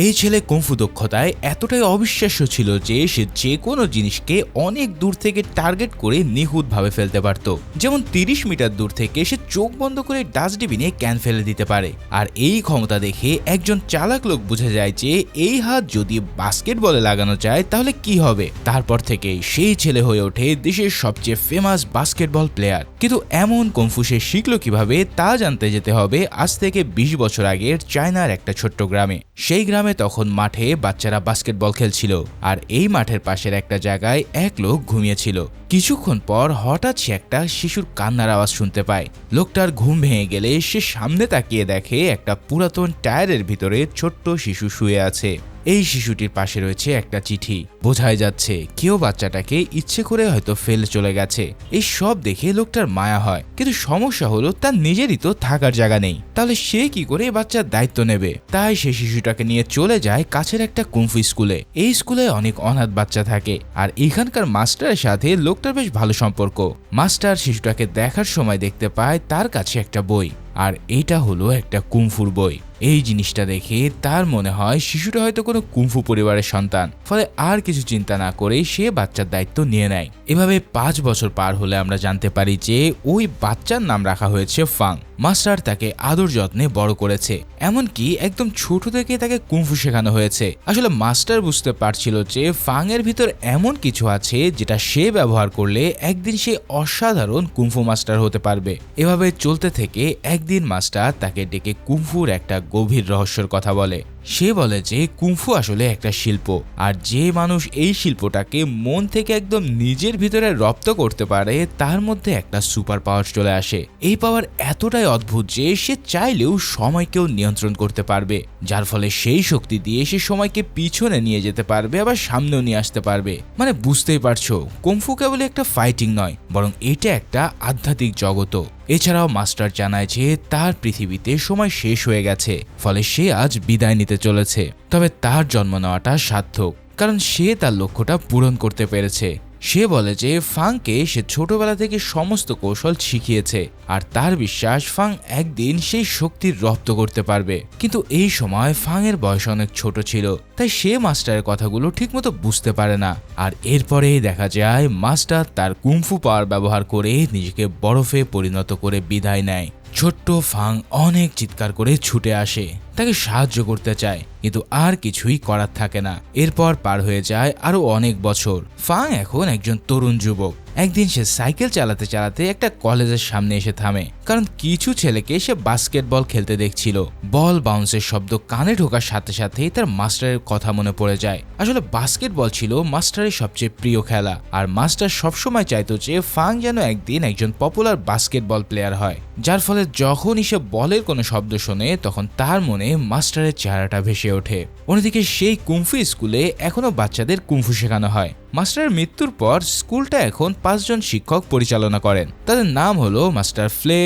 এই ছেলে কুংফু দক্ষতায় এতটাই অবিশ্বাস্য ছিল যে সে যে কোনো জিনিসকে অনেক দূর থেকে টার্গেট করে নিখুঁতভাবে ফেলতে পারত। যেমন 30 মিটার দূর থেকে সে চোখ বন্ধ করে ডাস্টবিনে ক্যান ফেলে দিতে পারে। আর এই ক্ষমতা দেখে একজন চালাক লোক বুঝে যায় যে এই হাত যদি বাস্কেটবলে লাগানো যায় তাহলে কি হবে। তারপর থেকে সেই ছেলে হয়ে ওঠে দেশের সবচেয়ে ফেমাস বাস্কেটবল প্লেয়ার। কিন্তু এমন কুংফু সে শিখল কিভাবে তা জানতে যেতে হবে আজ থেকে 20 বছর আগের চায়নার একটা ছোট্ট গ্রামে। সেই গ্রামে তখন মাঠে বাচ্চারা বাস্কেটবল খেলছিল, আর এই মাঠের পাশের একটা জায়গায় এক লোক ঘুমিয়েছিল। কিছুক্ষণ পর হঠাৎ সে একটা শিশুর কান্নার আওয়াজ শুনতে পায়। লোকটার ঘুম ভেঙে গেলে সে সামনে তাকিয়ে দেখে একটা পুরাতন টায়ারের ভিতরে ছোট্ট শিশু শুয়ে আছে। এই শিশুটির পাশে রয়েছে একটা চিঠি। বোঝাই যাচ্ছে কেউ বাচ্চাটাকে ইচ্ছে করে হয়তো ফেলে চলে গেছে। এই সব দেখে লোকটার মায়া হয়, কিন্তু সমস্যা হলো তার নিজেরই তো থাকার জায়গা নেই। তাহলে সে কি করে বাচ্চার দায়িত্ব নেবে? তাই সে শিশুটাকে নিয়ে চলে যায় কাছের একটা কুংফু স্কুলে। এই স্কুলে অনেক অনাথ বাচ্চা থাকে, আর এখানকার মাস্টারের সাথে লোকটার বেশ ভালো সম্পর্ক। মাস্টার শিশুটাকে দেখার সময় দেখতে পায় তার কাছে একটা বই, আর এটা হলো একটা কুংফুর বই। এই জিনিসটা দেখে তার মনে হয় শিশুটা হয়তো কোনো কুংফু পরিবারের সন্তান। ফলে আর কিছু চিন্তা না করে সে বাচ্চার দায়িত্ব নিয়ে নেয়। এভাবে 5 বছর পার হলে আমরা জানতে পারি যে ওই বাচ্চার নাম রাখা হয়েছে ফাং। মাস্টার তাকে আদর যত্নে বড় করেছে, এমনকি একদম ছোট থেকে তাকে কুংফু শেখানো হয়েছে। আসলে মাস্টার বুঝতে পারছিল যে ফাং এর ভিতর এমন কিছু আছে যেটা সে ব্যবহার করলে একদিন সে অসাধারণ কুংফু মাস্টার হতে পারবে। এভাবে চলতে থেকে একদিন মাস্টার তাকে ডেকে কুংফুর একটা গভীর রহস্যের কথা বলে। সে বলে যে কুংফু আসলে একটা শিল্প, আর যে মানুষ এই শিল্পটাকে মন থেকে একদম নিজের ভিতরে রপ্ত করতে পারে তার মধ্যে একটা সুপার পাওয়ার চলে আসে। এই পাওয়ার এতটাই অদ্ভুত যে সে চাইলেও সময়কেও নিয়ন্ত্রণ করতে পারবে, যার ফলে সেই শক্তি দিয়ে সে সময়কে পিছনে নিয়ে যেতে পারবে, আবার সামনেও নিয়ে আসতে পারবে। মানে বুঝতেই পারছো, কুংফু কেবল একটা ফাইটিং নয়, বরং এটা একটা আধ্যাত্মিক জগৎও। এছাড়াও মাস্টার জানায় যে তার পৃথিবীতে সময় শেষ হয়ে গেছে, ফলে সে আজ বিদায় নিতে চলেছে। তবে তার জন্ম নেওয়াটা সার্থক, কারণ সে তার লক্ষ্যটা পূরণ করতে পেরেছে। সে বলে যে ফাংকে সে ছোটবেলা থেকে সমস্ত কৌশল শিখিয়েছে, আর তার বিশ্বাস ফাং একদিন সেই শক্তির রপ্ত করতে পারবে। কিন্তু এই সময় ফাং এর বয়স অনেক ছোট ছিল, তাই সে মাস্টারের কথাগুলো ঠিকমতো বুঝতে পারে না। আর এরপরেই দেখা যায় মাস্টার তার কুংফু পাওয়ার ব্যবহার করে নিজেকে বরফে পরিণত করে বিদায় নেয়। ছোট্ট ফাং অনেক চিৎকার করে ছুটে আসে, তাকে সাহায্য করতে চায়, কিন্তু আর কিছুই করার থাকে না। এরপর পার হয়ে যায় আরো অনেক বছর। ফাং এখন একজন তরুণ যুবক। একদিন সে সাইকেল চালাতে চালাতে একটা কলেজের সামনে এসে থামে, কারণ কিছু ছেলেকে সে বাস্কেটবল খেলতে দেখছিল। বল বাউন্সের শব্দ কানে ঢোকার সাথে সাথেই তার মাস্টারের কথা মনে পড়ে যায়। আসলে বাস্কেটবল ছিল মাস্টারের সবচেয়ে প্রিয় খেলা, আর মাস্টার সবসময় চাইতো যে ফাং যেন একদিন একজন পপুলার বাস্কেটবল প্লেয়ার হয়। যার ফলে যখনই সে বলের কোনো শব্দ শোনে তখন তার মনে মাস্টারের চেহারাটা ভেসে ওঠে। অন্যদিকে সেই কুংফু স্কুলে এখনো বাচ্চাদের কুংফু শেখানো হয়। মাস্টারের মৃত্যুর পর স্কুলটা এখন 5 জন শিক্ষক পরিচালনা করেন। তাদের নাম হলো মাস্টার ফ্লে,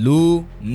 লু,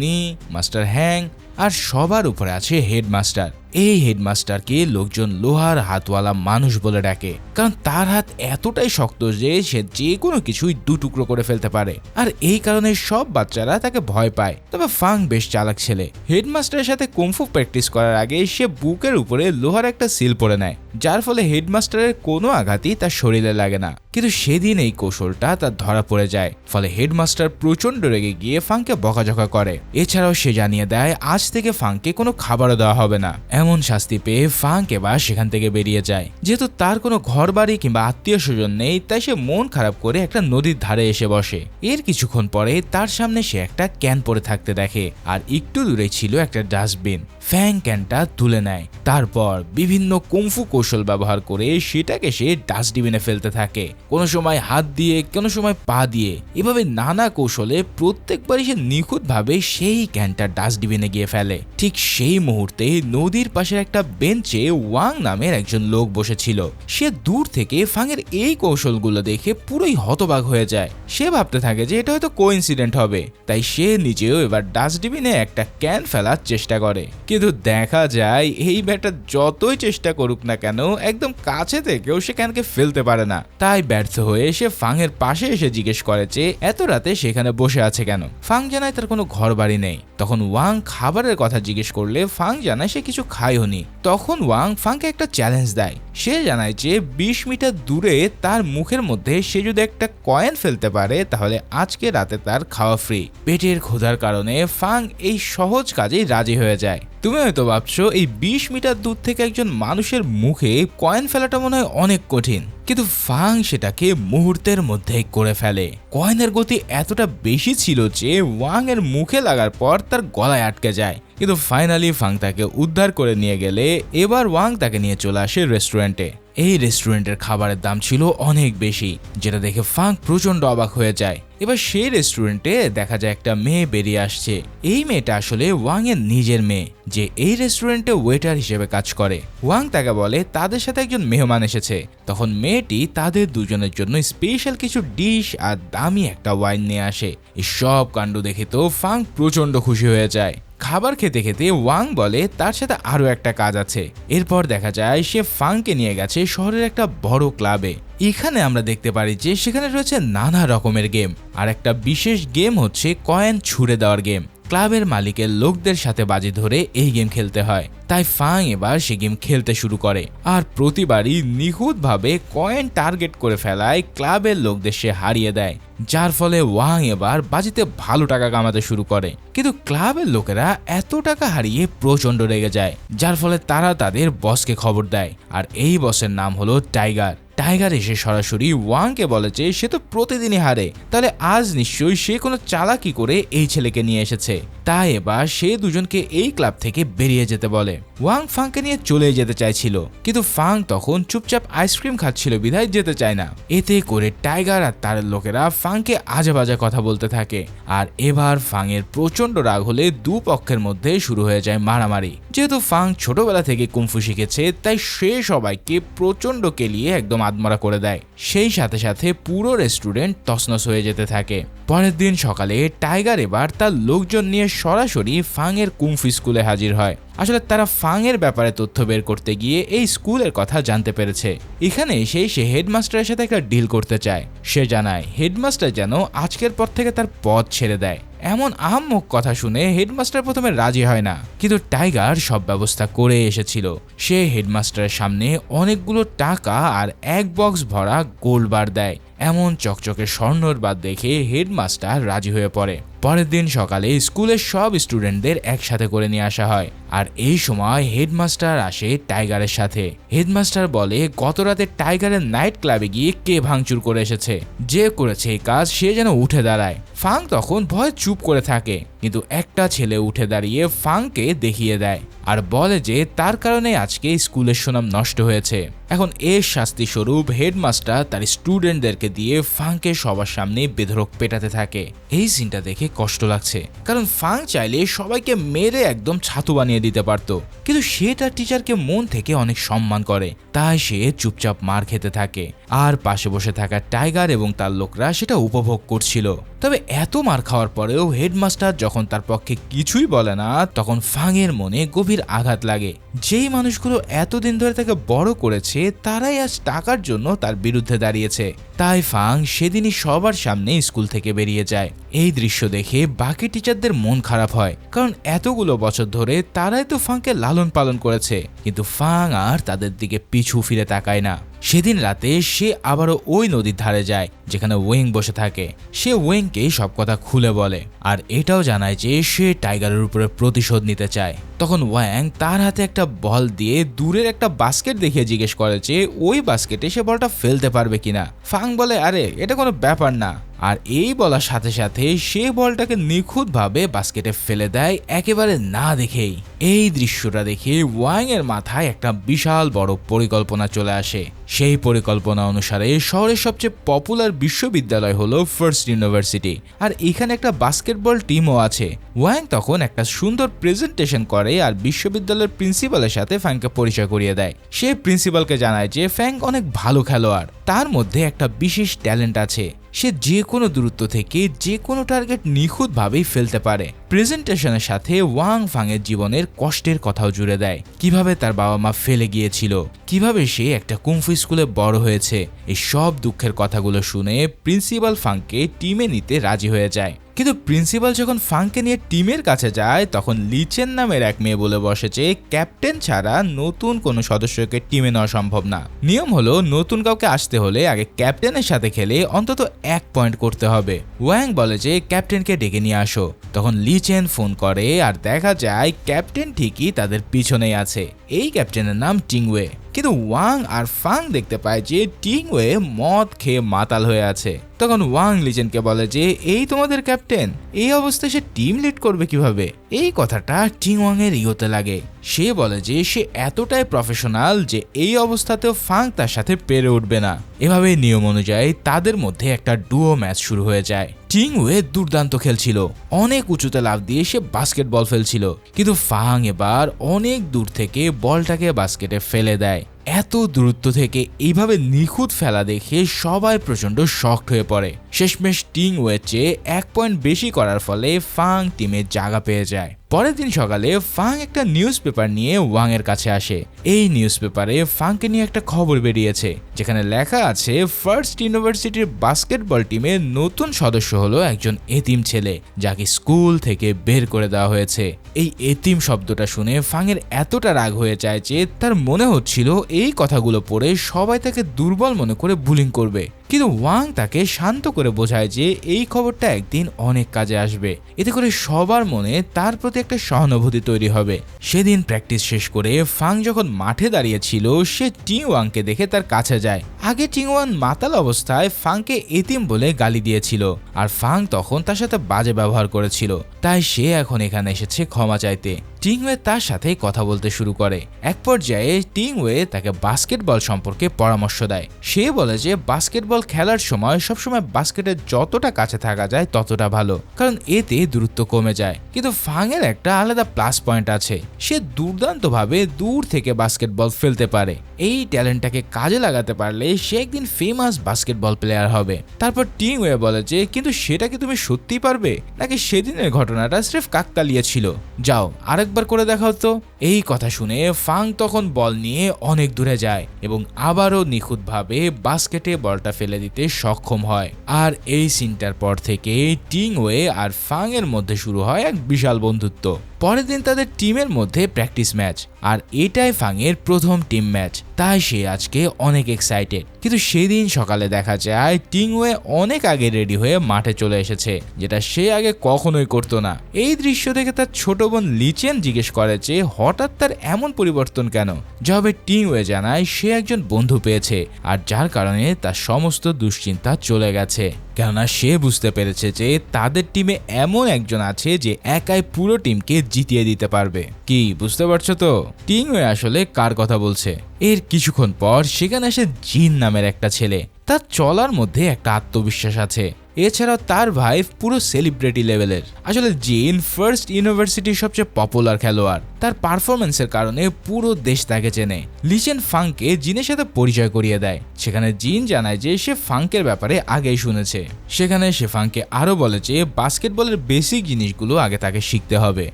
নি, মাস্টার হ্যাং, আর সবার উপরে আছে হেডমাস্টার। এই হেডমাস্টারকে লোকজন লোহার হাতওয়ালা মানুষ বলে ডাকে, কারণ তার হাত এতটাই শক্ত যে সে যে কোনো কিছুই 2 টুকরো করে ফেলতে পারে। আর এই কারণে সব বাচ্চারা তাকে ভয় পায়। তবে ফাং বেশ চালাক ছেলে। হেডমাস্টারের সাথে কুংফু প্র্যাকটিস করার আগে সে বুকের উপরে লোহার একটা সিল পরে নেয়, যার ফলে হেডমাস্টারের কোনো আঘাতই তার শরীরে লাগে না। কিন্তু সেদিন এই কৌশলটা তার ধরা পড়ে যায়, ফলে হেডমাস্টার প্রচন্ড রেগে গিয়ে ফাংকে বকাঝকা করে। এছাড়াও সে জানিয়ে দেয় আজ থেকে ফাংকে কোনো খাবারও দেওয়া হবে না। এমন শাস্তি পেয়ে ফাং এবার সেখান থেকে বেরিয়ে যায়। যেহেতু তার কোনো ঘর বাড়ি কিংবা আত্মীয় স্বজন নেই, তাই সে মন খারাপ করে একটা নদীর ধারে এসে বসে। এর কিছুক্ষণ পরে তার সামনে সে একটা ক্যান পড়ে থাকতে দেখে, আর একটু দূরে ছিল একটা ডাস্টবিন। ফ্যাং ক্যানটা তুলে নেয়, তারপর বিভিন্ন কুংফু কৌশল ব্যবহার করে সেটাকে সে ডাস্টবিনে ফেলতে থাকে। কোনো সময় হাত দিয়ে, কোনো সময় পা দিয়ে, এভাবে নানা কৌশলে প্রত্যেকবারই সে নিখুঁতভাবে সেই ক্যানটা ডাস্টবিনে গিয়ে ফেলে। ঠিক সেই মুহূর্তে নদীর পাশের একটা বেঞ্চে ওয়াং নামের একজন লোক বসেছিল। সে দূর থেকে ফাংয়ের এই কৌশলগুলো দেখে পুরোই হতবাক হয়ে যায়। সে ভাবতে থাকে যে এটা হয়তো কোইন্সিডেন্ট হবে, তাই সে নিজেও এবার ডাস্টবিনে একটা ক্যান ফেলার চেষ্টা করে। কিন্তু দেখা যায় এই ব্যাটা যতই চেষ্টা করুক না কেন একদম কাছে থেকেও সে ক্যানকে ফেলতে পারে না। তাই ব্যর্থ হয়ে সে ফাংয়ের পাশে এসে জিজ্ঞেস করে যে এত রাতে সেখানে বসে আছে কেন। ফাং জানায় তার কোনো ঘর বাড়ি নেই, তখন ওয়াং খাবারের কথা জিজ্ঞেস করলে ফাং জানায় সে কিছু খায়নি। তখন ওয়াং ফাংকে একটা চ্যালেঞ্জ দেয়। সে জানায় যে 20 মিটার দূরে তার মুখের মধ্যে সে যদি একটা কয়েন ফেলতে পারে তাহলে আজকে রাতে তার খাওয়া ফ্রি। পেটের ক্ষুধার কারণে ফাং এই সহজ কাজেই রাজি হয়ে যায়। তুমি হয়তো ভাবছো এই 20 মিটার দূর থেকে একজন মানুষের মুখে কয়েন ফেলাটা মনে হয় অনেক কঠিন, কিন্তু ফাং সেটাকে মুহূর্তের মধ্যেই করে ফেলে। কয়েনের গতি এতটা বেশি ছিল যে ওয়াং এর মুখে লাগার পর তার গলায় আটকে যায়, কিন্তু ফাইনালি ফাং তাকে উদ্ধার করে নিয়ে গেলে এবার ওয়াং তাকে নিয়ে চলে আসে রেস্টুরেন্টে। এই রেস্টুরেন্টের খাবারের দাম ছিল অনেক বেশি, যেটা দেখে ফাং প্রচন্ড অবাক হয়ে যায়। এবার সেই রেস্টুরেন্টে দেখা যায় একটা মেয়ে বেরিয়ে আসছে। এই মেয়েটা আসলে ওয়াং এর নিজের মেয়ে, যে এই রেস্টুরেন্টে ওয়েটার হিসেবে কাজ করে। ওয়াং তাকে বলে তাদের সাথে একজন মেহমান এসেছে। তখন মেয়েটি তাদের দুজনের জন্য স্পেশাল কিছু ডিশ আর দামি একটা ওয়াইন নিয়ে আসে। এই সব কাণ্ড দেখে তো ফাং প্রচন্ড খুশি হয়ে যায়। খাবার খেতে খেতে ওয়াং বলে তার সাথে আরো একটা কাজ আছে। এরপর দেখা যায় সে ফাংকে নিয়ে গেছে শহরের একটা বড় ক্লাবে। এখানে আমরা দেখতে পারি যে সেখানে রয়েছে নানা রকমের গেম, আর একটা বিশেষ গেম হচ্ছে কয়েন ছুঁড়ে দেওয়ার গেম। ক্লাবের মালিকের লোকদের সাথে বাজি ধরে এই গেম খেলতে হয়। তাই ফাং এবার সে গেম খেলতে শুরু করে, আর প্রতিবারই নিখুঁতভাবে কয়েন টার্গেট করে ফেলায় ক্লাবের লোকদের সে হারিয়ে দেয়, যার ফলে ওয়াং এবার বাজিতে ভালো টাকা কামাতে শুরু করে। কিন্তু ক্লাবের লোকেরা এত টাকা হারিয়ে প্রচন্ড রেগে যায়, যার ফলে তারা তাদের বসকে খবর দেয়। আর এই বসের নাম হলো টাইগার। টাইগার এসে সরাসরি ওয়াংকে বলে যে সে তো প্রতিদিনই হারে, তাহলে আজ নিশ্চয়ই সে কোনো চালাকি করে এই ছেলেকে নিয়ে এসেছে। তাই এবার সে দুজনকে এই ক্লাব থেকে বেরিয়ে যেতে বলে। ওয়াং ফাংকে নিয়ে চলে যেতে চাইছিল, কিন্তু ফাং তখন চুপচাপ আইসক্রিম খাচ্ছিল বিধায় যেতে চায় না। এতে করে টাইগার আর তার লোকেরা ফাংকে আজে বাজে কথা বলতে থাকে। আর এবার ফাং এর প্রচন্ড রাগ হলে দু পক্ষের মধ্যে শুরু হয়ে যায় মারামারি। যেহেতু ফাং ছোটবেলা থেকে কুংফু শিখেছে, তাই সে সবাইকে প্রচন্ড কেলিয়ে একদম আদমরা করে দেয়। সেই সাথে সাথে পুরো রেস্টুরেন্ট তছনছ হয়ে যেতে থাকে। পরের দিন সকালে টাইগার এবার তার লোকজন নিয়ে সরাসরি ফাং এর কুংফু স্কুলে হাজির হয়। আসলে তারা ফাং এর ব্যাপারে তথ্য বের করতে গিয়ে এই স্কুলের কথা জানতে পেরেছে। এখানে এসে সে হেডমাস্টারের সাথে একটা ডিল করতে চায়। সে জানায় হেডমাস্টার যেন আজকের পর থেকে তার পদ ছেড়ে দেয়। এমন আহাম্মক কথা শুনে হেডমাস্টার প্রথমে রাজি হয় না, কিন্তু টাইগার সব ব্যবস্থা করে এসেছিল। সে হেডমাস্টারের সামনে অনেকগুলো টাকা আর এক বক্স ভরা গোল্ড বার দেয়। এমন চকচকে স্বর্ণর বার দেখে হেডমাস্টার রাজি হয়ে পড়ে। পরের দিন সকালে স্কুলের সব স্টুডেন্টদের একসাথে করে নিয়ে আসা হয়, আর এই সময় হেডমাস্টার আসে টাইগারের সাথে। হেডমাস্টার বলে গত রাতে টাইগারের নাইট ক্লাবে গিয়ে কে ভাঙচুর করে এসেছে, যে করেছে এই কাজ সে যেন উঠে দাঁড়ায়। ফাং তখন ভয় চুপ করে থাকে, কিন্তু একটা ছেলে উঠে দাঁড়িয়ে ফাংকে দেখিয়ে দেয় আর বলে যে তার কারণে আজকে স্কুলের সুনাম নষ্ট হয়েছে। এখন এর শাস্তি স্বরূপ হেডমাস্টার তার স্টুডেন্টদেরকে দিয়ে ফাংকে সবার সামনে বেধড়ক পেটাতে থাকে। এই সিনটা দেখে কষ্ট লাগছে, কারণ ফাং চাইলে সবাইকে মেরে একদম ছাতু বানিয়ে দিতে পারত, কিন্তু সে তার টিচারকে মন থেকে অনেক সম্মান করে, তাই সে চুপচাপ মার খেতে থাকে। আর পাশে বসে থাকা টাইগার এবং তার লোকরা সেটা উপভোগ করছিল। তবে এত মার খাওয়ার পরেও হেডমাস্টার যখন তার পক্ষে কিছুই বলে না, তখন ফাং এর মনে গভীর আঘাত লাগে। যেই মানুষগুলো এতদিন ধরে তাকে বড় করেছে তারাই আজ টাকার জন্য তার বিরুদ্ধে দাঁড়িয়েছে। তাই ফাং সেদিনই সবার সামনে স্কুল থেকে বেরিয়ে যায়। এই দৃশ্য দেখে বাকি টিচারদের মন খারাপ হয়, কারণ এতগুলো বছর ধরে তারাই তো ফাংকে লালন পালন করেছে, কিন্তু ফাং আর তাদের দিকে পিছু ফিরে তাকায় না। সেদিন রাতে সে আবারও ওই নদীর ধারে যায় যেখানে ওয়েং বসে থাকে। সে ওয়েংকে সব কথা খুলে বলে, আর এটাও জানায় যে সে টাইগারের উপরে প্রতিশোধ নিতে চায়। তখন ওয়াং তার হাতে একটা বল দিয়ে দূরের একটা বাস্কেট দেখিয়ে জিজ্ঞেস করে যে ওই বাস্কেটে সে বলটা ফেলতে পারবে কিনা। ফাং বলে আরে এটা কোনো ব্যাপার না, আর এই বলার সাথে সাথে সে বলটাকে নিখুঁতভাবে বাস্কেটে ফেলে দেয় একেবারে না দেখেই। এই দৃশ্যটা দেখে ওয়াং এর মাথায় একটা বিশাল বড় পরিকল্পনা চলে আসে। সেই পরিকল্পনা অনুসারে শহরের সবচেয়ে পপুলার বিশ্ববিদ্যালয় হলো ফার্স্ট ইউনিভার্সিটি, আর এখানে একটা বাস্কেটবল টিমও আছে। ওয়াং তখন একটা সুন্দর প্রেজেন্টেশন করে আর বিশ্ববিদ্যালয়ের প্রিন্সিপালের সাথে ফ্যাংকে পরিচয় করিয়ে দেয়। সে প্রিন্সিপালকে জানায় যে ফ্যাং অনেক ভালো খেলোয়াড়, তার মধ্যে একটা বিশেষ ট্যালেন্ট আছে, সে যে কোনো দূরত্ব থেকে যে কোনো টার্গেট নিখুঁতভাবেই ফেলতে পারে। প্রেজেন্টেশনের সাথে ওয়াং ফাংয়ের জীবনের কষ্টের কথাও জুড়ে দেয়, কিভাবে তার বাবা মা ফেলে গিয়েছিল, কিভাবে সে একটা কুংফু স্কুলে বড় হয়েছে। এই সব দুঃখের কথাগুলো শুনে প্রিন্সিপাল ফাংকে টিমে নিতে রাজি হয়ে যায়। কিন্তু প্রিন্সিপাল যখন ফাংকে নিয়ে টিমের কাছে যায় তখন লিচেন নামের এক মেয়ে বলে বসে যে ক্যাপ্টেন ছাড়া নতুন কোনো সদস্যকে টিমে নেওয়া সম্ভব না। নিয়ম হলো নতুন কাউকে আসতে হলে আগে ক্যাপ্টেনের সাথে খেলে অন্তত 1 পয়েন্ট করতে হবে। ওয়াং বলে যে ক্যাপ্টেনকে ডেকে নিয়ে আসো। তখন লিচেন ফোন করে আর দেখা যায় ক্যাপ্টেন ঠিকই তাদের পিছনেই আছে। এই ক্যাপ্টেনের নাম টিংওয়ে। কিন্তু ওয়াং আর ফাং দেখতে পায় যে টিংওয়ে মদ খেয়ে মাতাল হয়ে আছে। তখন ওয়াং লিজেনকে বলে যে এই তোমাদের ক্যাপ্টেন, এই অবস্থায় সে টিম লিড করবে কিভাবে? এই কথাটা টিং ওয়াং এর ইগোতে লাগে। সে বলে যে সে এতটাই প্রফেশনাল যে এই অবস্থাতেও ফাং তার সাথে পেরে উঠবে না। এভাবে নিয়ম অনুযায়ী তাদের মধ্যে একটা ডুও ম্যাচ শুরু হয়ে যায়। টিংওয়ে দুর্দান্ত খেলছিল, অনেক উঁচুতে লাফ দিয়ে সে বাস্কেটবল ফেলছিল, কিন্তু ফাং এবার অনেক দূর থেকে বলটাকে বাস্কেটে ফেলে দেয়। এত দূরত্ব থেকে এইভাবে নিখুঁত ফেলা দেখে সবাই প্রচন্ড শকড হয়ে পড়ে। শেষমেশ টিংওয়ে চেয়ে 1 পয়েন্ট বেশি করার ফলে ফাং টিমে জায়গা পেয়ে যায়। পরের দিন সকালে ফাং একটা নিউজ পেপার নিয়ে ওয়াং এর কাছে আসে। এই নিউজ পেপারে ফাংকে নিয়ে একটা খবর বেরিয়েছে যেখানে লেখা আছে ফার্স্ট ইউনিভার্সিটির বাস্কেটবল টিমের নতুন সদস্য হলো একজন এতিম ছেলে, যাকে স্কুল থেকে বের করে দেওয়া হয়েছে। এই এতিম শব্দটা শুনে ফাং এর এতটা রাগ হয়ে যায় যে তার মনে হচ্ছিল এই কথাগুলো পড়ে সবাই তাকে দুর্বল মনে করে বুলিং করবে। কিন্তু ওয়াং তাকে শান্ত করে বোঝায় যে এই খবরটা একদিন অনেক কাজে আসবে, এতে করে সবার মনে তার প্রতি একটা সহানুভূতি তৈরি হবে। সেদিন প্র্যাকটিস শেষ করে ফাং যখন মাঠে দাঁড়িয়েছিল সে টিং ওয়াংকে দেখে তার কাছে যায়। আগে টিং ওয়াং মাতাল অবস্থায় ফাংকে এতিম বলে গালি দিয়েছিল আর ফাং তখন তার সাথে বাজে ব্যবহার করেছিল, তাই সে এখন এখানে এসেছে ক্ষমা চাইতে। টিংওয়ে তার সাথে কথা বলতে শুরু করে। এক পর্যায়ে টিংওয়ে তাকে বাস্কেটবল সম্পর্কে পরামর্শ দেয়। সে বলে যে বাস্কেটবল খেলার সময় সবসময় বাস্কেটের যতটা কাছে থাকা যায় ততটা ভালো, কারণ এতে দূরত্ব কমে যায়। কিন্তু ফাংয়ের একটা আলাদা প্লাস পয়েন্ট আছে, সে দুর্দান্তভাবে দূর থেকে বাস্কেটবল ফেলতে পারে। এই ট্যালেন্টটাকে কাজে লাগাতে পারলে সে একদিন ফেমাস বাস্কেটবল প্লেয়ার হবে। তারপর টিংওয়ে বলে যে কিন্তু সেটা কি তুমি সত্যিই পারবে, নাকি সেদিনের ঘটনাটা স্রেফ কাকতালিয়া ছিল? যাও আরেকবার করে দেখাও তো। এই কথা শুনে ফাং তখন বল নিয়ে অনেক দূরে যায় এবং আবারও নিখুঁতভাবে বাস্কেটে বলটা ফেলে দিতে সক্ষম হয়। আর এই সিনটার পর থেকে টিংওয়ে আর ফাং এর মধ্যে শুরু হয় এক বিশাল বন্ধুত্ব। পরের দিন তাদের টিমের মধ্যে প্র্যাকটিস ম্যাচ, আর এটাই ফাংয়ের প্রথম টিম ম্যাচ, তাই সে আজকে অনেক এক্সাইটেড। কিন্তু সেদিন সকালে দেখা যায় টিংওয়ে অনেক আগে রেডি হয়ে মাঠে চলে এসেছে, যেটা সে আগে কখনোই করতো না। এই দৃশ্য দেখে তার ছোট বোন লিচেন জিজ্ঞেস করে যে হঠাৎ তার এমন পরিবর্তন কেন। জবাবে টিংওয়ে জানায় সে একজন বন্ধু পেয়েছে আর যার কারণে তার সমস্ত দুশ্চিন্তা চলে গেছে, কেননা সে বুঝতে পেরেছে যে তাদের টিমে এমন একজন আছে যে একাই পুরো টিমকে জিতিয়ে দিতে পারবে। কি বুঝতে পারছো তো টিংওয়ে আসলে কার কথা বলছে? এর কিছুক্ষণ পর সেখানে আসে জিন নামের একটা ছেলে। তার চলার মধ্যে একটা আত্মবিশ্বাস আছে, এছাড়াও তার ভাই পুরো সেলিব্রিটি লেভেলের। আসলে জিন ফার্স্ট ইউনিভার্সিটির সবচেয়ে পপুলার খেলোয়াড়, তার পারফরমেন্সের কারণে পুরো দেশ তাকে চেনে। লিচেন ফাংকে জিনের সাথে পরিচয় করিয়ে দেয়, সেখানে জিন জানায় যে সে ফাংকের ব্যাপারে আগেই শুনেছে। সেখানে সে ফাংকে আরো বলে যে বাস্কেটবলের বেসিক জিনিসগুলো আগে তাকে শিখতে হবে,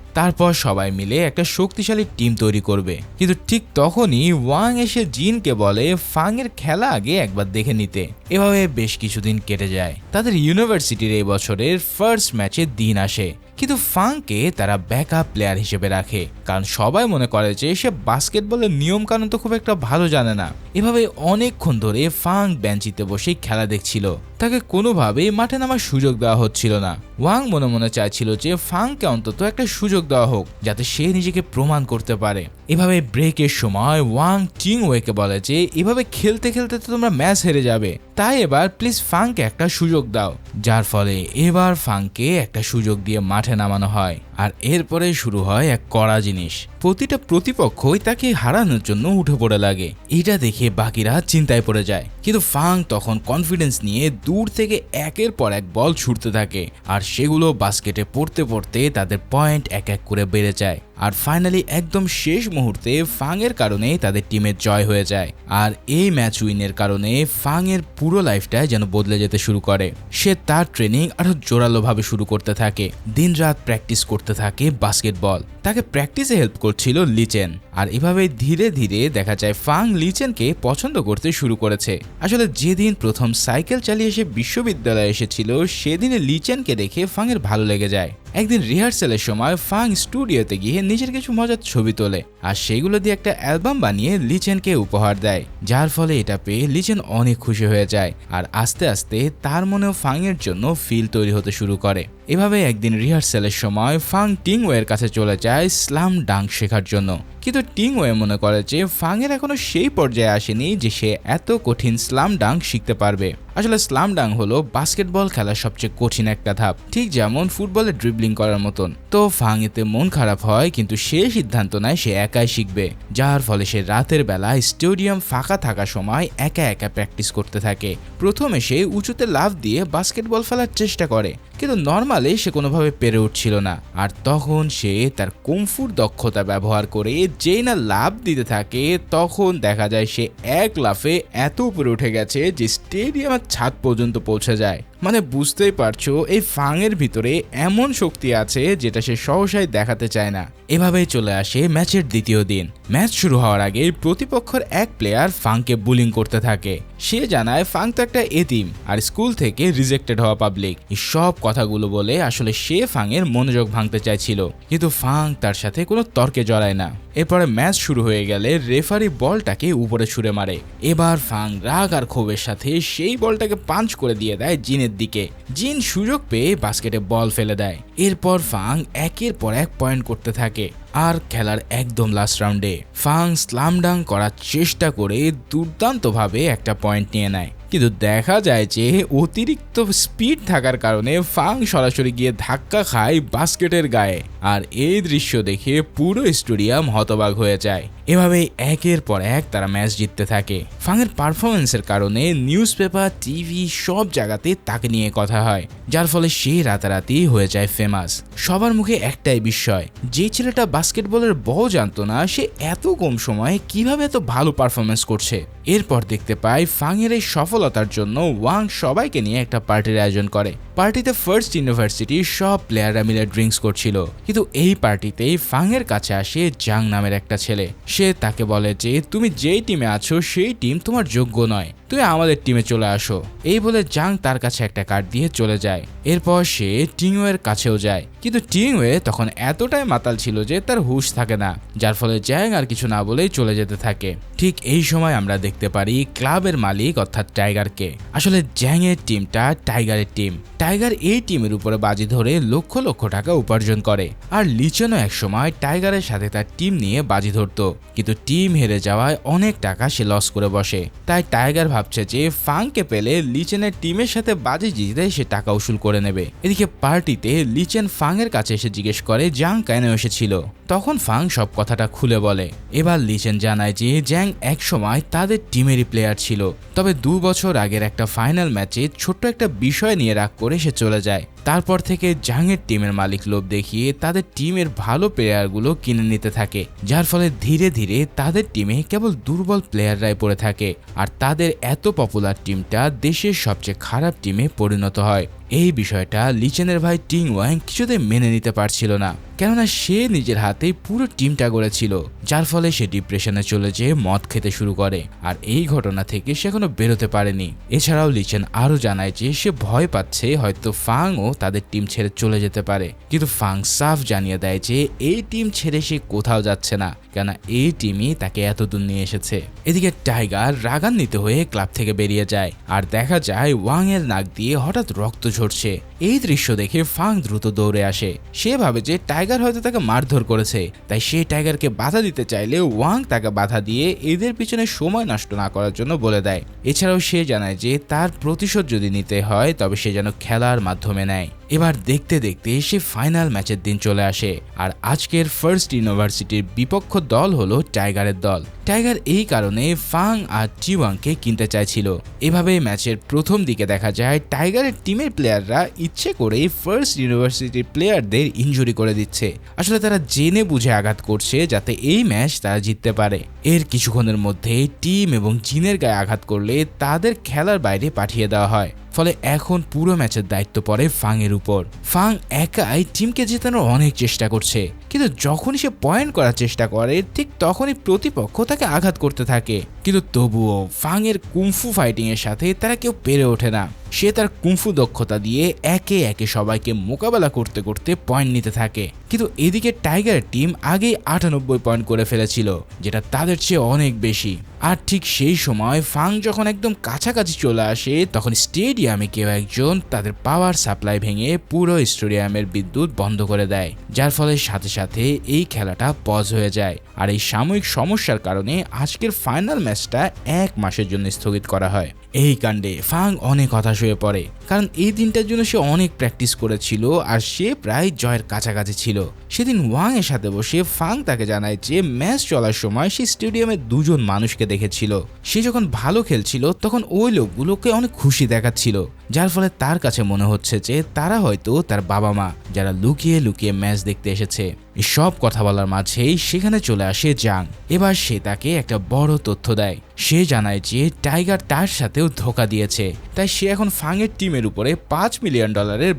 তারপর সবাই মিলে একটা শক্তিশালী টিম তৈরি করবে। কিন্তু ঠিক তখনই ওয়াং এসে জিনকে বলে ফাংয়ের খেলা আগে একবার দেখে নিতে। এভাবে বেশ কিছুদিন কেটে যায়। তাদের ইউনিভার্সিটির এই বছরের ফার্স্ট ম্যাচের দিন আসে, কিন্তু ফাংকে তারা ব্যাকআপ প্লেয়ার হিসেবে রাখে, কারণ সবাই মনে করে যে সে বাস্কেটবলের নিয়ম কানুন তো খুব একটা ভালো জানে না। এভাবে অনেকক্ষণ ধরে ফাং বেঞ্চিতে বসে খেলা দেখছিল, তাকে কোনোভাবেই মাঠে নামার সুযোগ দেওয়া হচ্ছিল না। ওয়াং মনে মনে চাইছিল যে ফাংকে অন্তত একটা সুযোগ দেওয়া হোক, যাতে সে নিজেকে প্রমাণ করতে পারে। এভাবে ব্রেকের সময় ওয়াং টিংওয়েকে বলে যে এভাবে খেলতে খেলতে তো তোমরা ম্যাচ হেরে যাবে, তাই এবার প্লিজ ফাংকে একটা সুযোগ দাও। যার ফলে এবার ফাংকে একটা সুযোগ দিয়ে মাঠে নামানো হয়। আর এরপরে শুরু হয় এক কড়া জিনিস, প্রতিটা প্রতিপক্ষই তাকে হারানোর জন্য উঠে পড়ে লাগে। এটা দেখে বাকিরা চিন্তায় পড়ে যায়, কিন্তু ফাং তখন কনফিডেন্স নিয়ে দূর থেকে একের পর এক বল ছুটতে থাকে, আর সেগুলো বাস্কেটে পড়তে পড়তে তাদের পয়েন্ট এক এক করে বেড়ে যায়। আর ফাইনালি একদম শেষ মুহূর্তে ফাংয়ের কারণে তাদের টিমের জয় হয়ে যায়। আর এই ম্যাচ উইনের কারণে ফাংয়ের পুরো লাইফটাই যেন বদলে যেতে শুরু করে। সে তার ট্রেনিং আরো জোরালোভাবে শুরু করতে থাকে, দিনরাত প্র্যাকটিস করতে করতে থাকে বাস্কেটবল। তাকে প্র্যাকটিসে হেল্প করছিল লিচেন। আর এভাবে ধীরে ধীরে দেখা যায় ফাং লিচেনকে পছন্দ করতে শুরু করেছে। আসলে যেদিন প্রথম সাইকেল চালিয়ে সে বিশ্ববিদ্যালয়ে এসেছিল সেদিনে লিচেনকে দেখে ফাংয়ের ভালো লেগে যায়। একদিন রিহার্সালের সময় ফাং স্টুডিওতে গিয়ে নিজের কিছু মজার ছবি তোলে আর সেগুলো দিয়ে একটা অ্যালবাম বানিয়ে লিচেনকে উপহার দেয়, যার ফলে এটা পেয়ে লিচেন অনেক খুশি হয়ে যায়। আর আস্তে আস্তে তার মনেও ফাংয়ের জন্য ফিল তৈরি হতে শুরু করে। এভাবে একদিন রিহার্সালের সময় ফাং টিংওয়ের কাছে চলে যায় স্লাম ডাঙ্ক শেখার জন্য। কিন্তু টিংওয়ে মনে করে যে ফাংয়ের এখনো সেই পর্যায়ে আসেনি যে সে এত কঠিন স্লাম ডাঙ্ক শিখতে পারবে। আসলে স্লাম ডাঙ্ক হলো বাস্কেটবল খেলার সবচেয়ে কঠিন একটা ধাপ, ঠিক যেমন ফুটবলে ড্রিবলিং করার মতন। তো ফাং এতে মন খারাপ হয়, কিন্তু সে সিদ্ধান্ত নেয় সে একাই শিখবে, যার ফলে সে রাতের বেলা স্টেডিয়াম ফাঁকা থাকার সময় একা একা প্র্যাকটিস করতে থাকে। প্রথমে সে উঁচুতে লাফ দিয়ে বাস্কেটবল ফেলার চেষ্টা করে, কিন্তু নর্মালি সে কোনোভাবে পেরে উঠছিল না। আর তখন সে তার কুমফুর দক্ষতা ব্যবহার করে যেই না লাফ দিতে থাকে, তখন দেখা যায় সে এক লাফে এত উপরে উঠে গেছে যে স্টেডিয়ামের ছাদ পর্যন্ত পৌঁছে যায়। মানে বুঝতেই পারছো এই ফাংয়ের ভিতরে এমন শক্তি আছে যেটা সে সহসাই দেখাতে চায় না। এভাবেই চলে আসে ম্যাচের দ্বিতীয় দিন। ম্যাচ শুরু হওয়ার আগে প্রতিপক্ষের এক প্লেয়ার ফাংকে বুলিং করতে থাকে। সে জানায় ফাং তো একটা এতিম আর স্কুল থেকে রিজেক্টেড হওয়া পাবলিক। এই সব কথাগুলো বলে আসলে সে ফাংয়ের মনোযোগ ভাঙতে চাইছিল, কিন্তু ফাং তার সাথে কোনো তর্কে জড়ায় না। এরপরে ম্যাচ শুরু হয়ে গেলে রেফারি বলটাকে উপরে ছুঁড়ে মারে। এবার ফাং রাগ আর ক্ষোভের সাথে সেই বলটাকে পাঞ্চ করে দিয়ে দেয় জিনের দিকে। জিন সুযোগ পেয়ে বাস্কেটে বল ফেলে দেয়। এরপর ফাং একের পর এক পয়েন্ট করতে থাকে। আর খেলার একদম লাস্ট রাউন্ডে ফাং স্লাম ডাঙ্ক করার চেষ্টা করে দুর্দান্তভাবে একটা পয়েন্ট নিয়ে নেয়, কিন্তু দেখা যায় যে অতিরিক্ত স্পিড থাকার কারণে ফাং সরাসরি গিয়ে ধাক্কা খায় বাস্কেটের গায়ে। আর এই দৃশ্য দেখে পুরো স্টেডিয়াম হতবাক হয়ে যায়। এভাবে একের পর এক তারা ম্যাচ জিততে থাকে। ফাংয়ের পারফরমেন্সের কারণে নিউজ পেপার, টিভি সব জায়গাতে তাকে নিয়ে কথা হয়, যার ফলে সে রাতারাতি হয়ে যায় ফেমাস। সবার মুখে একটাই বিষয়, যে ছেলেটা বাস্কেটবলের বউ জানতো না সে এত কম সময়ে কিভাবে এত ভালো পারফরমেন্স করছে। এরপর দেখতে পাই ফাংয়ের এই সফলতার জন্য ওয়াং সবাইকে নিয়ে একটা পার্টির আয়োজন করে। পার্টিতে ফার্স্ট ইউনিভার্সিটির সব প্লেয়াররা মিলে ড্রিঙ্কস করছিল, কিন্তু এই পার্টিতেই ফাংয়ের কাছে আসে জাং নামের একটা ছেলে। সে তাকে বলে যে তুমি যেই টিমে আছো সেই টিম তোমার যোগ্য নয়, তুমি আমাদের টিমে চলে আসো। এই বলে জাং তার কাছে একটা কার্ড দিয়ে চলে যায়। এরপর সে টিংওয়ের কাছেও যায়, কিন্তু টিংওয়ে তখন এতটাই মাতাল ছিল যে তার হুঁশ থাকে না, যার ফলে জ্যাং আর কিছু না বলেই চলে যেতে থাকে। ঠিক এই সময় আমরা দেখতে পারি ক্লাবের মালিক অর্থাৎ টাইগারকে। আসলে জ্যাং এর টিমটা টাইগারের টিম। টাইগার এই টিমের উপরে বাজি ধরে লক্ষ লক্ষ টাকা উপার্জন করে। আর লিচেনও একসময় টাইগারের সাথে তার টিম নিয়ে বাজি ধরতো, কিন্তু টিম হেরে যাওয়ায় অনেক টাকা সে লস করে বসে। তাই টাইগার ভাবছে যে ফাংকে পেলে লিচেনের টিমের সাথে বাজি জিতে সে টাকা উসুল করে নেবে। এদিকে পার্টিতে লিচেন ফাংয়ের কাছে এসে জিজ্ঞেস করে জাং কেন এসেছিল। তখন ফাং সব কথাটা খুলে বলে। এবার লিচেন জানায় যে জ্যাং একসময় তাদের টিমেরই প্লেয়ার ছিল, তবে 2 বছর আগের একটা ফাইনাল ম্যাচে ছোট্ট একটা বিষয় নিয়ে রাগ করে সে চলে যায়। তারপর থেকে জাংয়ের টিমের মালিক লোভ দেখিয়ে তাদের টিমের ভালো প্লেয়ারগুলো কিনে নিতে থাকে, যার ফলে ধীরে ধীরে তাদের টিমে কেবল দুর্বল প্লেয়াররাই পড়ে থাকে। আর তাদের এত পপুলার টিমটা দেশের সবচেয়ে খারাপ টিমে পরিণত হয়। এই বিষয়টা লিচেনের ভাই টিং ওয়াং কিছুতেই মেনে নিতে পারছিল না, কেননা সে নিজের হাতেই পুরো টিমটা গড়েছিল, যার ফলে সে ডিপ্রেশনে চলে যেয়ে মদ খেতে শুরু করে। আর এই ঘটনা থেকে সে এখনো বেরোতে পারেনি। এছাড়াও লিচেন আরো জানায় যে সে ভয় পাচ্ছে হয়তো ফাং ও তাদের টিম ছেড়ে চলে যেতে পারে, কিন্তু ফাং সাফ জানিয়ে দেয় যে এই টিম ছেড়ে সে কোথাও যাচ্ছে না, কেননা এই টিমই তাকে এত দূর নিয়ে এসেছে। এদিকে টাইগার রাগান্বিত হয়ে ক্লাব থেকে বেরিয়ে যায়, আর দেখা যায় ওয়াং এর নাক দিয়ে হঠাৎ রক্ত ঝরছে। এই দৃশ্য দেখে ফাং দ্রুত দৌড়ে আসে। সে ভাবে যে টাইগার হয়তো তাকে মারধর করেছে, তাই সে টাইগারকে বাধা দিতে চাইলে ওয়াং তাকে বাধা দিয়ে এদের পিছনে সময় নষ্ট না করার জন্য বলে দেয়। এছাড়াও সে জানায় যে তার প্রতিশোধ যদি নিতে হয় তবে সে যেন খেলার মাধ্যমে নেয়। এবার দেখতে দেখতে সে ফাইনাল ম্যাচের দিন চলে আসে, আর আজকের ফার্স্ট ইউনিভার্সিটির বিপক্ষ দল হলো টাইগারের দল। টাইগার এই কারণে ফাং আর চিওয়াংকে কিনতে চাইছিল। এভাবে ম্যাচের প্রথম দিকে দেখা যায় টাইগারের টিমের প্লেয়াররা ইচ্ছে করে ফার্স্ট ইউনিভার্সিটির প্লেয়ারদের ইনজুরি করে দিচ্ছে। আসলে তারা জেনে বুঝে আঘাত করছে যাতে এই ম্যাচ তারা জিততে পারে। এর কিছুক্ষণের মধ্যে টিম এবং জিনের গায়ে আঘাত করলে তাদের খেলার বাইরে পাঠিয়ে দেওয়া হয়। ফলে এখন পুরো ম্যাচের দায়িত্ব পড়ে ফাংয়ের উপর। ফাং একাই টিমকে জেতানোর অনেক চেষ্টা করছে, কিন্তু যখনই সে পয়েন্ট করার চেষ্টা করে ঠিক তখনই প্রতিপক্ষ তাকে আঘাত করতে থাকে। কিন্তু তবুও ফাংয়ের কুংফু ফাইটিং এর সাথে তারা কেউ পেরে ওঠে না। সে তার কুংফু দক্ষতা দিয়ে একে একে সবাইকে মোকাবেলা করতে করতে পয়েন্ট নিতে থাকে। কিন্তু এদিকে টাইগার টিম আগেই 98 পয়েন্ট করে ফেলেছিল, যেটা তাদের চেয়ে অনেক বেশি। আর ঠিক সেই সময় ফাং যখন একদম কাছাকাছি চলে আসে, তখন স্টেডিয়ামে কেউ একজন তাদের পাওয়ার সাপ্লাই ভেঙে পুরো স্টেডিয়ামের বিদ্যুৎ বন্ধ করে দেয়, যার ফলে সাথে সাথে এই খেলাটা পজ হয়ে যায়। আর এই সাময়িক সমস্যার কারণে আজকের ফাইনাল ম্যাচটা 1 মাসের জন্য স্থগিত করা হয়। এই কাণ্ডে ফাং অনেক হতাশ হয়ে পড়ে, কারণ এই দিনটার জন্য সে অনেক প্র্যাকটিস করেছিল আর সে প্রায় জয়ের কাছাকাছি ছিল। সেদিন ওয়াং এর সাথে বসে ফাং তাকে জানায় যে ম্যাচ চলার সময় সে স্টেডিয়ামে 2 জন মানুষকে দেখেছিল। সে যখন ভালো খেলছিল তখন ওই লোকগুলোকে অনেক খুশি দেখাচ্ছিল, যার ফলে তার কাছে মনে হচ্ছে যে তারা হয়তো তার বাবা মা, যারা লুকিয়ে লুকিয়ে ম্যাচ দেখতে এসেছে। এই সব কথা বলার মাঝেই সেখানে চলে আসে জাং। এবার সে তাকে একটা বড় তথ্য দেয়। সে জানায় যে টাইগার তার সাথেও ধোঁকা দিয়েছে, তাই সে এখন ফাংয়ের টিমের উপরে $5 মিলিয়ন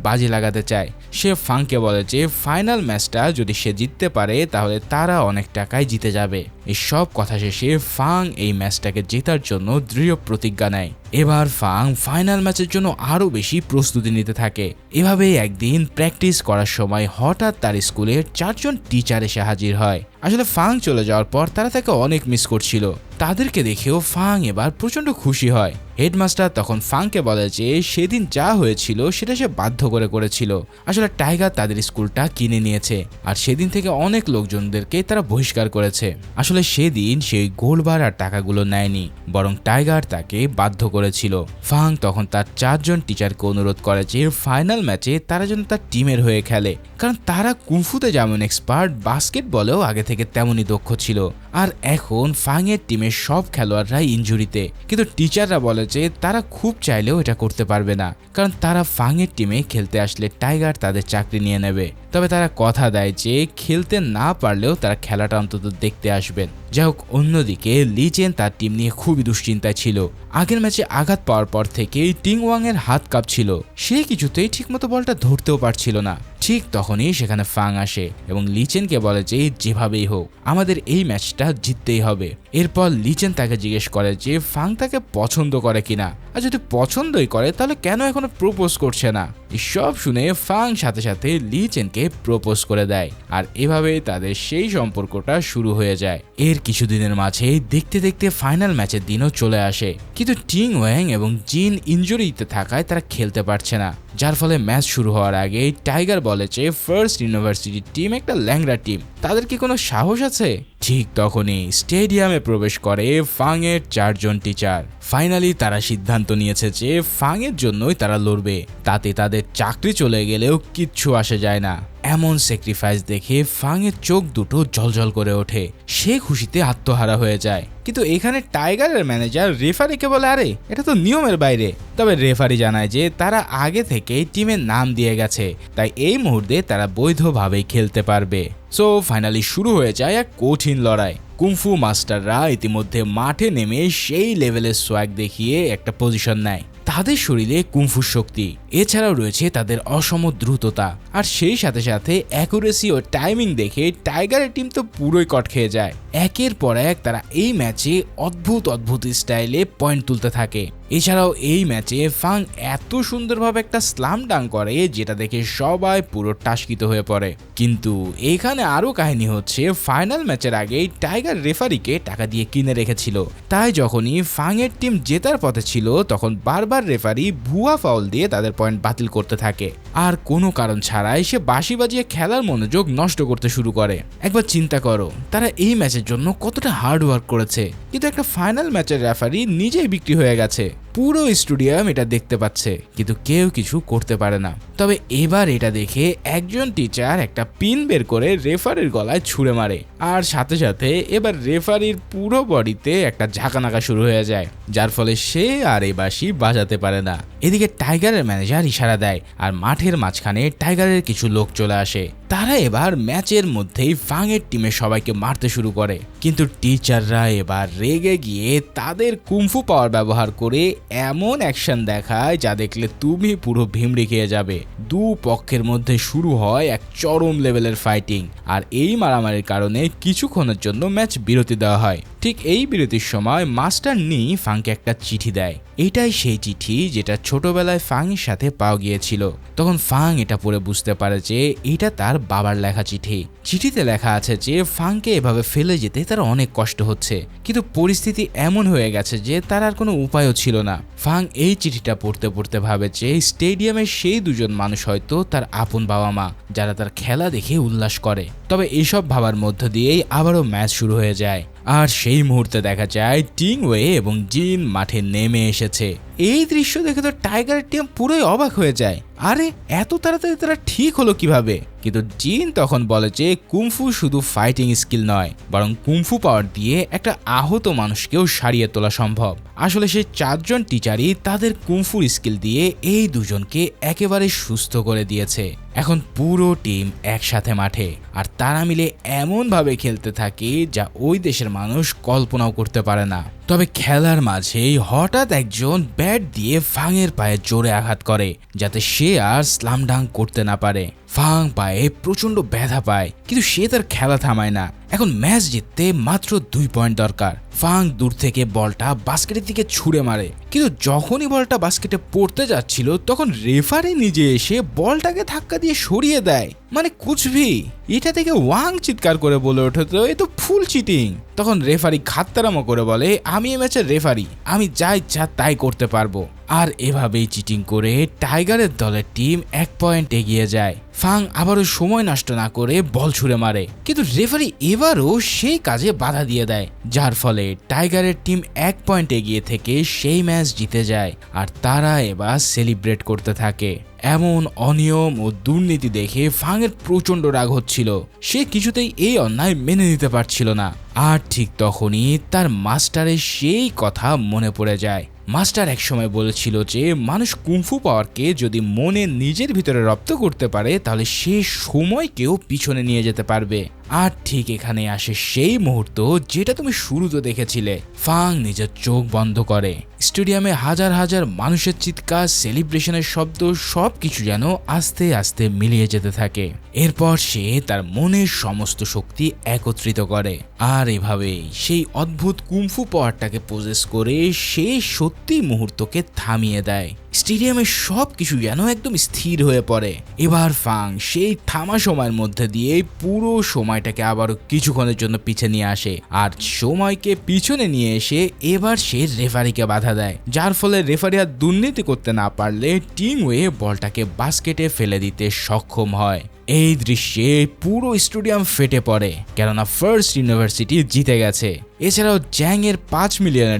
বাজি লাগাতে চায়। সে ফাংকে বলে যে ফাইনাল ম্যাচটা যদি সে জিততে পারে তাহলে তারা অনেক টাকায় জিতে যাবে। এই সব কথা শেষে ফাং এই ম্যাচটাকে জেতার জন্য দৃঢ় প্রতিজ্ঞা নেয়। এবার ফাং ফাইনাল ম্যাচের জন্য আরো বেশি প্রস্তুতি নিতে থাকে। এভাবেই একদিন প্র্যাকটিস করার সময় হঠাৎ তার স্কুলের 4 জন টিচার এসে হাজির হয়। আসলে ফাং চলে যাওয়ার পর তারা তাকে অনেক মিস করছিল। তাদেরকে দেখেও ফাং এবার প্রচন্ড খুশি হয়। হেডমাস্টার তখন ফাংকে বলে যে সেদিন যা হয়েছিল সেটা সে বাধ্য করে করেছিল। আসলে টাইগার তাদের স্কুলটা কিনে নিয়েছে, আর সেদিন থেকে অনেক লোকজনদেরকে তারা বহিষ্কার করেছে। আসলে সেদিন সেই গোলবার আর টাকাগুলো নেয়নি, বরং টাইগার তাকে বাধ্য করেছিল। ফাং তখন তার 4 জন টিচারকে অনুরোধ করে যে ফাইনাল ম্যাচে তারা যেন তার টিমের হয়ে খেলে, কারণ তারা কুংফুতে যেমন এক্সপার্ট, বাস্কেটবলেও আগে থেকে তেমনই দক্ষ ছিল। আর এখন ফাংয়ের টিমের সব খেলোয়াড়রাই ইনজুরিতে, কিন্তু টিচাররা বলে যে তারা খুব চাইলেও এটা করতে পারবে না, কারণ তারা ফাংয়ের টিমে খেলতে আসলে টাইগার তাদের চাকরি নিয়ে নেবে। তবে তারা কথা দেয় যে খেলতে না পারলেও তারা খেলাটা অন্তত দেখতে আসবেন। যাই হোক, অন্যদিকে লি চেন তার টিম নিয়ে খুবই দুশ্চিন্তায় ছিল। আগের ম্যাচে আঘাত পাওয়ার পর থেকেই টিং ওয়াং এর হাত কাঁপছিল, সে কিছুতেই ঠিকমতো বলটা ধরতেও পারছিল না। ঠিক তখনই সেখানে ফাং আসে এবং লিচেনকে বলে যে যেভাবেই হোক আমাদের এই ম্যাচটা জিততেই হবে। এরপর লিচেন তাকে জিজ্ঞেস করে যে ফাং তাকে পছন্দ করে কিনা, আর যদি পছন্দই করে তাহলে কেন এখনো প্রপোজ করছে না। সব শুনে ফাং সাথে সাথে লিচেনকে প্রপোজ করে দেয়, আর এভাবেই তাদের সেই সম্পর্কটা শুরু হয়ে যায়। এর কিছুদিনের মাঝেই দেখতে দেখতে ফাইনাল ম্যাচের দিনও চলে আসে, কিন্তু টিং ওয়াং এবং জিন ইনজুরিতে থাকায় তারা খেলতে পারছে না, যার ফলে ম্যাচ শুরু হওয়ার আগে টাইগার বলে যে ফার্স্ট ইউনিভার্সিটি টিম একটা ল্যাংড়া টিম, তাদের কি কোনো সাহস আছে? ঠিক তখনই স্টেডিয়ামে প্রবেশ করে ফাংয়ের 4 জন টিচার। ফাইনালি তারা সিদ্ধান্ত নিয়েছে যে ফাংয়ের জন্যই তারা লড়বে, তাতে তাদের চাকরি চলে গেলেও কিচ্ছু আসে যায় না। এমন স্যাক্রিফাইস দেখে ফাংয়ের চোখ দুটো জ্বলজ্বল করে ওঠে, সে খুশিতে আত্মহারা হয়ে যায়। কিন্তু এখানে টাইগারের ম্যানেজার রেফারিকে বলে আরে এটা তো নিয়মের বাইরে। তবে রেফারি জানায় যে তারা আগে থেকেই টিমের নাম দিয়ে গেছে, তাই এই মুহূর্তে তারা বৈধভাবেই খেলতে পারবে। সো ফাইনালি শুরু হয়ে যায় এক কঠিন লড়াই। কুংফু মাস্টাররা ইতিমধ্যে মাঠে নেমে সেই লেভেলের সোয়াগ দেখিয়ে একটা পজিশন নেয়। তাদের শরীরে কুংফু শক্তি, এছাড়াও রয়েছে তাদের অসম দ্রুততা, আর সেই সাথে সাথে অ্যাকুরেসি ও টাইমিং দেখে টাইগারের টিম তো পুরোই কট খেয়ে যায়। একের পর এক তারা এই ম্যাচে অদ্ভুত অদ্ভুত স্টাইলে পয়েন্ট তুলতে থাকে। এছাড়াও এই ম্যাচে ফাং এত সুন্দরভাবে একটা স্লাম ডাং করে যেটা দেখে সবাই পুরো টাস্কিত হয়ে পড়ে। কিন্তু এখানে আরো কাহিনী হচ্ছে, ফাইনাল ম্যাচের আগেই টাইগার রেফারিকে টাকা দিয়ে কিনে রেখেছিল, তাই যখনই ফাংয়ের টিম জেতার পথে ছিল তখন বারবার রেফারি ভুয়া ফাউল দিয়ে তাদের পয়েন্ট বাতিল করতে থাকে, আর কোনো কারণ ছাড়াই সে বাঁশি বাজিয়ে খেলার মনোযোগ নষ্ট করতে শুরু করে। একবার চিন্তা করো তারা এই ম্যাচের জন্য কতটা হার্ড ওয়ার্ক করেছে, কিন্তু একটা ফাইনাল ম্যাচের রেফারি নিজেই বিক্রি হয়ে গেছে। পুরো স্টেডিয়াম এটা দেখতে পাচ্ছে, কিন্তু কেউ কিছু করতে পারে না। তবে এবার এটা দেখে একজন টিচার একটা পিন বের করে রেফারির গলায় ছুঁড়ে মারে, আর সাথে সাথে এবার রেফারির পুরো বডিতে একটা ঝাঁকানাকা শুরু হয়ে যায়, যার ফলে সে আর এই বাঁশি বাজাতে পারে না। এদিকে টাইগারের ম্যানেজার ইশারা দেয়, আর মাঠের মাঝখানে টাইগারের কিছু লোক চলে আসে। তারা এবার ম্যাচের মধ্যেই ফাংয়ের টিমে সবাইকে মারতে শুরু করে, কিন্তু টিচাররা এবার রেগে গিয়ে তাদের কুমফু পাওয়ার ব্যবহার করে এমন অ্যাকশন দেখায় যা দেখলে তুমি পুরো ভিমড়ি খেয়ে যাবে। দু পক্ষের মধ্যে শুরু হয় এক চরম লেভেলের ফাইটিং, আর এই মারামারির কারণে কিছুক্ষণের জন্য ম্যাচ বিরতি দেওয়া হয়। ঠিক এই বিরতির সময় মাস্টার নি ফাংকে একটা চিঠি দেয়। এটাই সেই চিঠি যেটা ছোটবেলায় ফাংয়ের সাথে পাওয়া গিয়েছিল। তখন ফাং এটা পড়ে বুঝতে পারে যে এটা তার বাবার লেখা চিঠি। চিঠিতে লেখা আছে যে ফাংকে এভাবে ফেলে যেতে তার অনেক কষ্ট হচ্ছে, কিন্তু পরিস্থিতি এমন হয়ে গেছে যে তার আর কোনো উপায়ও ছিল না। ফাং এই চিঠিটা পড়তে পড়তে ভাবে যে স্টেডিয়ামের সেই দুজন মানুষ হয়তো তার আপন বাবা মা, যারা তার খেলা দেখে উল্লাস করে। তবে এইসব ভাবার মধ্য দিয়েই আবারও ম্যাচ শুরু হয়ে যায়, আর সেই মুহূর্তে দেখা যায় টিং ওয়ে এবং জিন মাঠে নেমে এসেছে। এই দৃশ্য দেখে তো টাইগারের টিম পুরোই অবাক হয়ে যায়, আরে এত তাড়াতাড়ি তারা ঠিক হলো কিভাবে? কিন্তু জিন তখন বলে যে কুমফু শুধু ফাইটিং স্কিল নয়, বরং কুমফু পাওয়ার দিয়ে একটা আহত মানুষকেও সারিয়ে তোলা সম্ভব। আসলে সেই চারজন টিচারই তাদের কুমফুর স্কিল দিয়ে এই দুজনকে একেবারে সুস্থ করে দিয়েছে। এখন পুরো টিম একসাথে মাঠে, আর তারা মিলে এমনভাবে খেলতে থাকে যা ওই দেশের মানুষ কল্পনাও করতে পারে না। তবে খেলার মাঝেই হঠাৎ একজন ব্যাট দিয়ে ফাংয়ের পায়ে জোরে আঘাত করে, যাতে সে আর স্লাম ডাঙ্ক করতে না পারে। ফাং পায়ে প্রচন্ড ব্যথা পায়, কিন্তু সে তার খেলা থামায় না। এখন ম্যাচ জিততে মাত্র 2 পয়েন্ট দরকার। ফাং দূর থেকে বলটা বাস্কেটের দিকে ছুঁড়ে মারে, কিন্তু যখনই বলটা বাস্কেটে পড়তে যাচ্ছিল তখন রেফারি নিজে এসে বলটাকে ধাক্কা দিয়ে সরিয়ে দেয়। মানে কুচভি! এটা থেকে ওয়াং চিৎকার করে বলে ওঠে, তো এ তো ফুল চিটিং। তখন রেফারি খাত্তারামো করে বলে, আমি এই ম্যাচের রেফারি, আমি যা ইচ্ছা তাই করতে পারবো। আর এভাবেই চিটিং করে টাইগারের দলের টিম 1 পয়েন্ট এগিয়ে যায়। ফাং আবারও সময় নষ্ট না করে বল ছুঁড়ে মারে, কিন্তু রেফারি এবারও সেই কাজে বাধা দিয়ে দেয়, যার ফলে টাইগারের টিম 1 পয়েন্ট এগিয়ে থেকে সেই ম্যাচ জিতে যায়। আর তারা এবার সেলিব্রেট করতে থাকে। এমন অনিয়ম ও দুর্নীতি দেখে ফাংয়ের প্রচন্ড রাগ হচ্ছিল। সে কিছুতেই এই অন্যায় মেনে নিতে পারছিল না। আর ঠিক তখনই তার মাস্টারের সেই কথা মনে পড়ে যায়। মাস্টার একসময় বলেছিল যে মানুষ কুমফু পাওয়ারকে যদি মনে নিজের ভিতরে রপ্ত করতে পারে তাহলে সে সময়কেও পিছনে নিয়ে যেতে পারবে। আর ঠিক এখানে আসে সেই মুহূর্ত যেটা তুমি শুরুতে দেখেছিলে। ফাং নিজের চোখ বন্ধ করে। স্টেডিয়ামে হাজার হাজার মানুষের চিৎকার, সেলিব্রেশনের শব্দ সবকিছু যেন আস্তে আস্তে মিলিয়ে যেতে থাকে। এরপর সে তার মনের সমস্ত শক্তি একত্রিত করে, আর এভাবেই সেই অদ্ভুত কুমফু পাওয়ারটাকে পজেস করে সে সত্যি মুহূর্তকে থামিয়ে দেয়। স্টেডিয়ামের সবকিছু যেন একদম স্থির হয়ে পড়ে। এবার ফাং সেই থামা সময়ের মধ্যে দিয়ে পুরো সময়টাকে আবারও কিছুক্ষণের জন্য পিছিয়ে নিয়ে আসে, আর সময়কে পিছনে নিয়ে এসে এবার সে রেফারিকে বাধা দেয়, যার ফলে রেফারি আর দুর্নীতি করতে না পারলে টিং ওয়ে বলটাকে বাস্কেটে ফেলে দিতে সক্ষম হয়। এই দৃশ্যে পুরো স্টেডিয়াম ফেটে পড়ে, কেননা ফার্স্ট ইউনিভার্সিটি জিতে গেছে। এছাড়াও জ্যাং এর $5 মিলিয়ন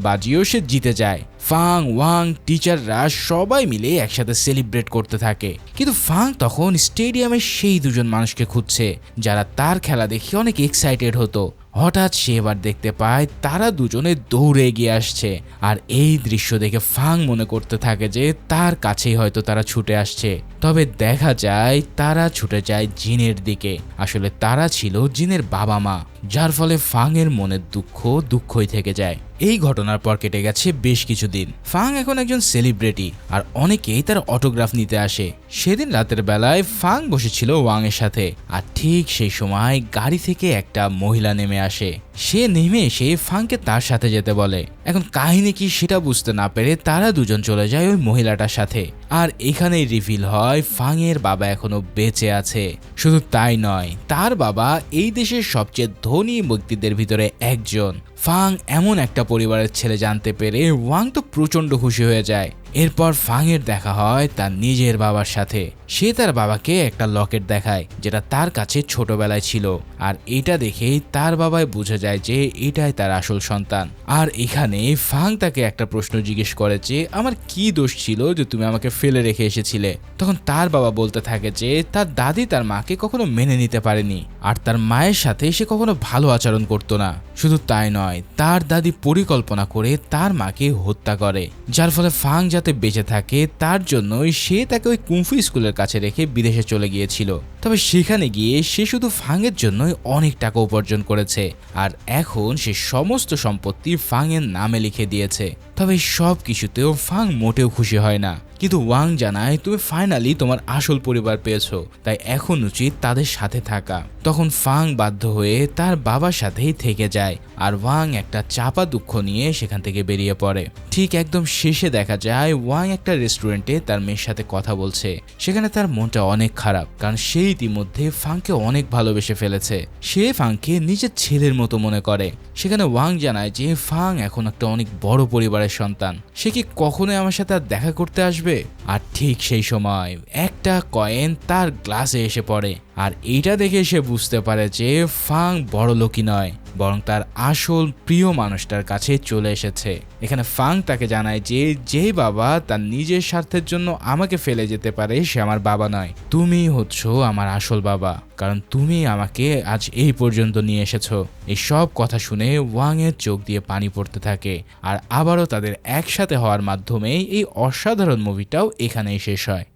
বাজিও সে জিতে যায়। ফাং, ওয়াং, টিচাররা সবাই মিলে একসাথে সেলিব্রেট করতে থাকে, কিন্তু ফাং তখন স্টেডিয়ামে সেই দুজন মানুষকে খুঁজছে যারা তার খেলা দেখে অনেক এক্সাইটেড হতো। হঠাৎ সে এবার দেখতে পায় তারা দুজনে দৌড়ে এগিয়ে আসছে, আর এই দৃশ্য দেখে ফাং মনে করতে থাকে যে তার কাছেই হয়তো তারা ছুটে আসছে। তবে দেখা যায় তারা ছুটে যায় জিনের দিকে। আসলে তারা ছিল জিনের বাবা মা, যার ফলে ফাং এর মনের দুঃখ দুঃখই থেকে যায়। এই ঘটনার পর কেটে গেছে বেশ কিছুদিন। ফাং এখন একজন সেলিব্রিটি, আর অনেকেই তার অটোগ্রাফ নিতে আসে। সেদিন রাতের বেলায় ফাং বসেছিল ওয়াং এর সাথে, আর ঠিক সেই সময় গাড়ি থেকে একটা মহিলা নেমে আসে। সে নেমে এসে ফাংকে তার সাথে যেতে বলে। এখন কাহিনী কি সেটা বুঝতে না পেরে তারা দুজন চলে যায় ওই মহিলাটার সাথে, আর এখানেই রিভিল হয় ফাং এর বাবা এখনো বেঁচে আছে। শুধু তাই নয়, তার বাবা এই দেশের সবচেয়ে ধনী ব্যক্তিদের ভিতরে একজন। ফাং এমন একটা পরিবারের ছেলে জানতে পেরে ওয়াং তো প্রচন্ড খুশি হয়ে যায়। এরপর ফাং এর দেখা হয় তার নিজের বাবার সাথে। সে তার বাবাকে একটা লকেট দেখায় যেটা তার কাছে ছোটবেলায় ছিল, আর এটা দেখেই তার বাবাই বুঝে যায় যে এটাই তার আসল সন্তান। আর এখানে ফাং তাকে একটা প্রশ্ন জিজ্ঞেস করে যে আমার কি দোষ ছিল যে তুমি আমাকে ফেলে রেখে এসেছিলে। তখন তার বাবা বলতে থাকে যে তার দাদি তার মাকে কখনো মেনে নিতে পারেনি, আর তার মায়ের সাথে সে কখনো ভালো আচরণ করতো না। শুধু তাই নয়, তার দাদি পরিকল্পনা করে তার মাকে হত্যা করে, যার ফলে ফাং যাতে যাতে বেঁচে থাকে তার জন্যই সে তাকে ওই কুংফু স্কুলের কাছে রেখে বিদেশে চলে গিয়েছিল। তবে সেখানে গিয়ে সে শুধু ফাংয়ের জন্যই অনেক টাকা উপার্জন করেছে, আর এখন সে সমস্ত সম্পত্তি ফাংয়ের নামে লিখে দিয়েছে। তবে সব কিছুতেও ফাং মোটেও খুশি হয় না, কিন্তু ওয়াং জানায় তুমি ফাইনালি তোমার আসল পরিবার পেয়েছো, তাই এখন উচিত তাদের সাথে থাকা। তখন ফাং বাধ্য হয়ে তার বাবার সাথেই থেকে যায়, আর ওয়াং একটা চাপা দুঃখ নিয়ে সেখান থেকে বেরিয়ে পড়ে। ঠিক একদম শেষে দেখা যায় ওয়াং একটা রেস্টুরেন্টে তার মেয়ের সাথে কথা বলছে। সেখানে তার মনটা অনেক খারাপ, কারণ সে ইতিমধ্যে ফাংকে অনেক ভালোবেসে ফেলেছে। সে ফাংকে নিজের ছেলের মতো মনে করে। সেখানে ওয়াং জানায় যে ফাং এখন একটা অনেক বড় পরিবারের সন্তান, সে কি কখনোই আমার সাথে আর দেখা করতে আসবে? আর ঠিক সেই সময় একটা কয়েন তার গ্লাসে এসে পড়ে, আর এইটা দেখে সে বুঝতে পারে যে ফাং বড় লোকই নয়, বরং তার আসল প্রিয় মানুষটার কাছে চলে এসেছে। এখানে ফাং তাকে জানায় যে যেই বাবা তার নিজের স্বার্থের জন্য আমাকে ফেলে যেতে পারে সে আমার বাবা নয়, তুমি হচ্ছ আমার আসল বাবা, কারণ তুমি আমাকে আজ এই পর্যন্ত নিয়ে এসেছো। এই সব কথা শুনে ওয়াং এর চোখ দিয়ে পানি পড়তে থাকে, আর আবারও তাদের একসাথে হওয়ার মাধ্যমে এই অসাধারণ মুভিটাও এখানেই শেষ হয়।